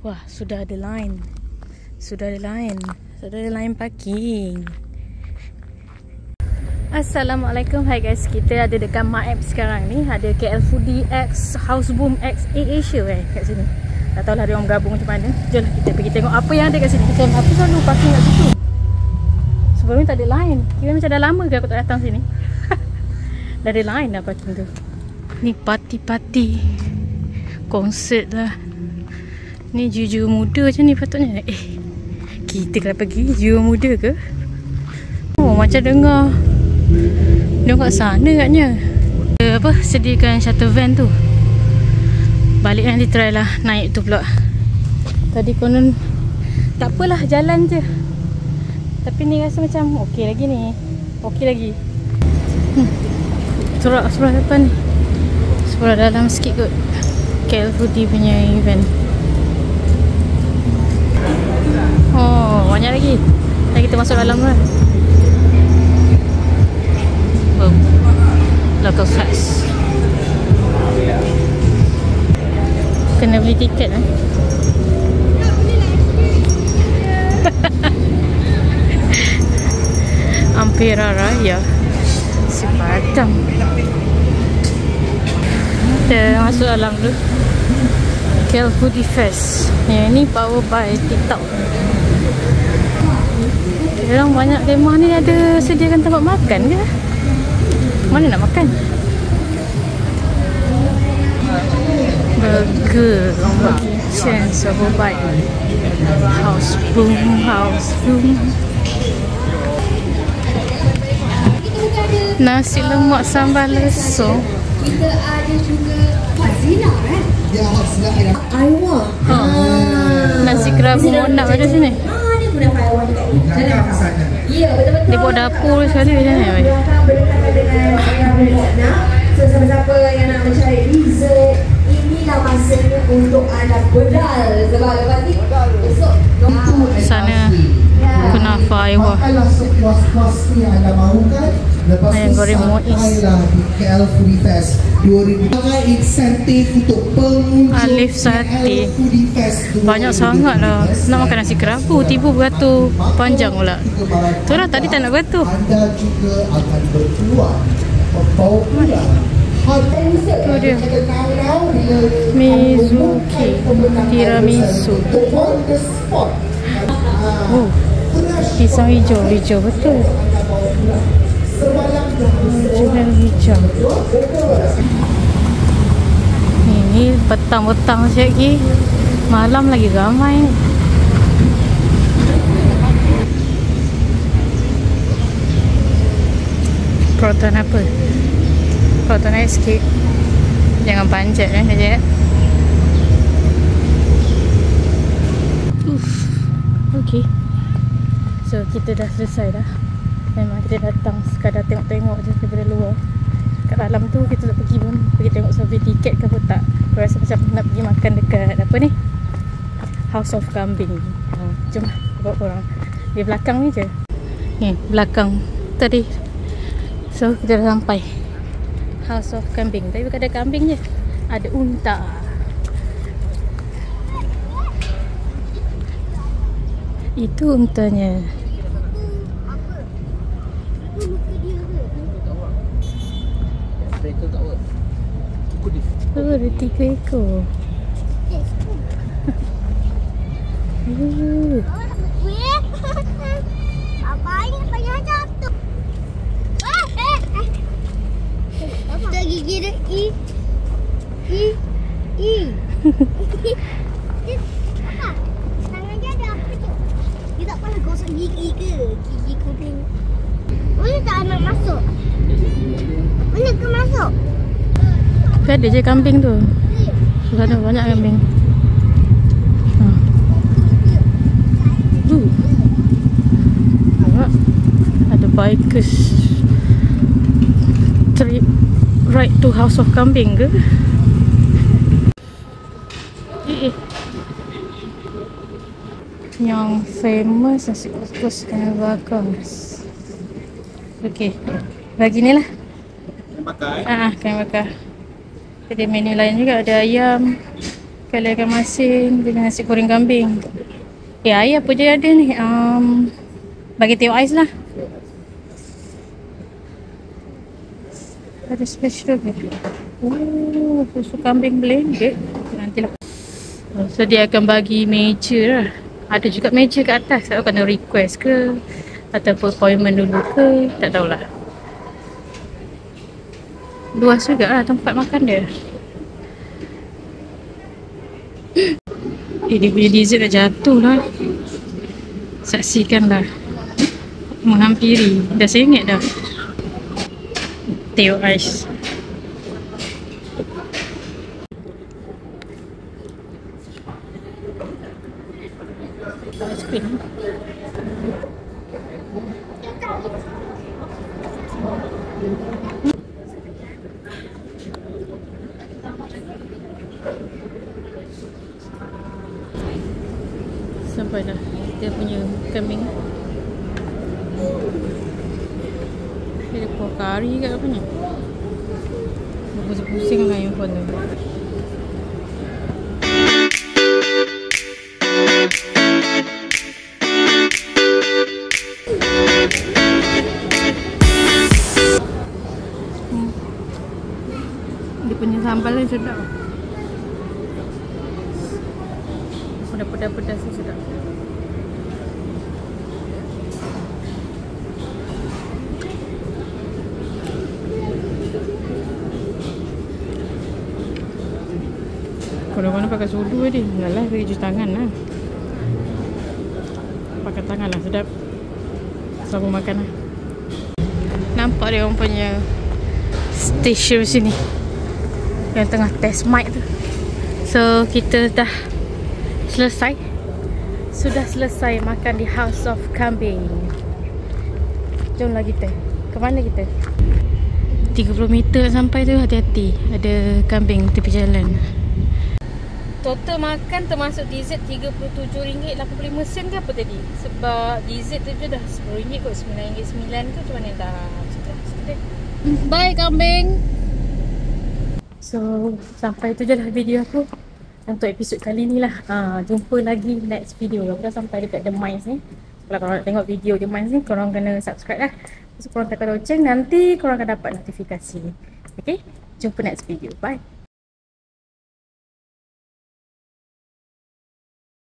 Wah, sudah ada line. Sudah ada line parking. Assalamualaikum. Hai guys, kita ada dekat Maap sekarang ni. Ada KL Foodie X Houseboom X Asia kat sini. Tak tahulah dia orang bergabung macam mana. Jomlah kita pergi tengok apa yang ada kat sini. Aku selalu parking kat situ. Sebelum ni tak ada line. Kira macam dah lama ke aku tak datang sini. Dah ada line dah parking tu. Ni parti-parti konsert lah. Ni jujur muda macam ni patutnya. Kita kena pergi jiwa muda ke? Oh, macam dengar dia kat sana katnya. Apa, sediakan shuttle van tu. Balik nanti try lah naik tu pula. Tadi konon tak apalah, jalan je. Tapi ni rasa macam okey lagi ni. Okey lagi. Terak sebelah depan ni. Sebelah dalam sikit kot. KL Foodie punya event. Oh, banyak lagi. Dan kita masuk dalam lah. Local fest. Kena beli tiket lah. Ampera Raya Sepadang. Kita masuk dalam dulu. KL Foodie Fest. Yang ni power by TikTok. Orang banyak kemah ni ada sediakan tempat makan ke? Mana nak makan? Burger, orang bagi chance of a bite. Houseboom. Nasi lemak sambal lesung. Kita ada juga Hazina Aiwa. Nasi kerabu monak ada sini. Ni pun dapat Aiwa dekat ni. Ya, betul-betul. Dia buat dapur sekali macam ni. Berdekatan dengan Aiwa monak. So, siapa-siapa yang nak mencari dessert, inilah masanya untuk anda bedal. Sebab lepas ni esok Sana kunafa Aiwa. Makanlah sepuas-puas yang anda mahukan. Lepas ayam goreng Muiz. di KL Foodie Fest 2000. Sebagai insentif untuk pengunjung Alif Sate. Banyak sangat lah. Nak makan nasi kerabu, tiba beratur panjang pula. Tu lah, tadi tak nak beratur. Anda juga akan berpeluang membawa pulang Tu dia Mizuki Tiramisu. Oh, pisang hijau betul. Jumlah hijau. Ini petang-petang sekejap lagi. Malam lagi ramai ni. Proton apa? Proton ice cake. Jangan panjat sekejap. Okay. So kita dah selesai dah. Memang kita datang sekadar tengok-tengok je daripada luar. Kat dalam tu kita tak pergi tengok survey tiket ke apa tak. Aku rasa macam nak pergi makan dekat apa ni, House of Kambing. Jom bawa korang. Di belakang ni je. Ni belakang tadi. So kita dah sampai House of Kambing. Tapi bukan ada kambing je, ada unta. Itu untanya. Oh, ada 3 ekor. Abang payah jatuh. Kita gigi dia apa? Tangan dia ada apa tu? Dia tak pernah gosok gigi ke? Gigi kuning. Mana tak nak masuk? Mana ke masuk? Ada je kambing tu. Sudah ada banyak kambing. Ada bikers trip ride to House of Kambing ke? Yang famous nasi kukus kena bakar. Okey, bagi ni lah. bakar. Ikan bakar. Ada menu lain juga, ada ayam, kari ikan masin dengan nasi goreng kambing. Air apa je ada ni? Bagi teh ais lah. Ada special ke? Susu kambing blended. Nantilah. So dia akan bagi meja lah. Ada juga meja kat atas. Tak tahu kena request ke ataupun appointment dulu ke, tak tahulah. Luas juga lah tempat makan dia. Dia punya dessert dah jatuh lah. Saksikanlah. Menghampiri. Dah sengit dah. Teh ais. Aiskrim. Sampai dah kita punya kambing. Ada kuah kari kat apa ni? Pusing-pusing dengan handphone tu. Dia punya sambal ni sedap. Pedas-pedas tu sedap. Kadang-kadang pakai sudu dia. Enggak lah, pakai cuci tangan lah. Pakai tangan lah, sedap. Sambung makan lah. Nampak dia orang punya station sini yang tengah test mic tu. So kita dah selesai. Sudah selesai makan di House of Kambing. Jomlah kita. Ke mana kita? 30 meter sampai tu, hati-hati. Ada kambing tepi jalan. Total makan termasuk dessert RM37.85 ke apa tadi? Sebab dessert tu je dah RM10 kot, RM9.9 ke macam mana dah. Bye kambing. So sampai tu je lah video aku untuk episod kali ni lah. Jumpa lagi next video. Aku dah sampai dekat The Mines ni. Kalau korang nak tengok video The Mines ni, korang kena subscribe lah. So korang tekan loceng, nanti korang akan dapat notifikasi. Okay, jumpa next video. Bye.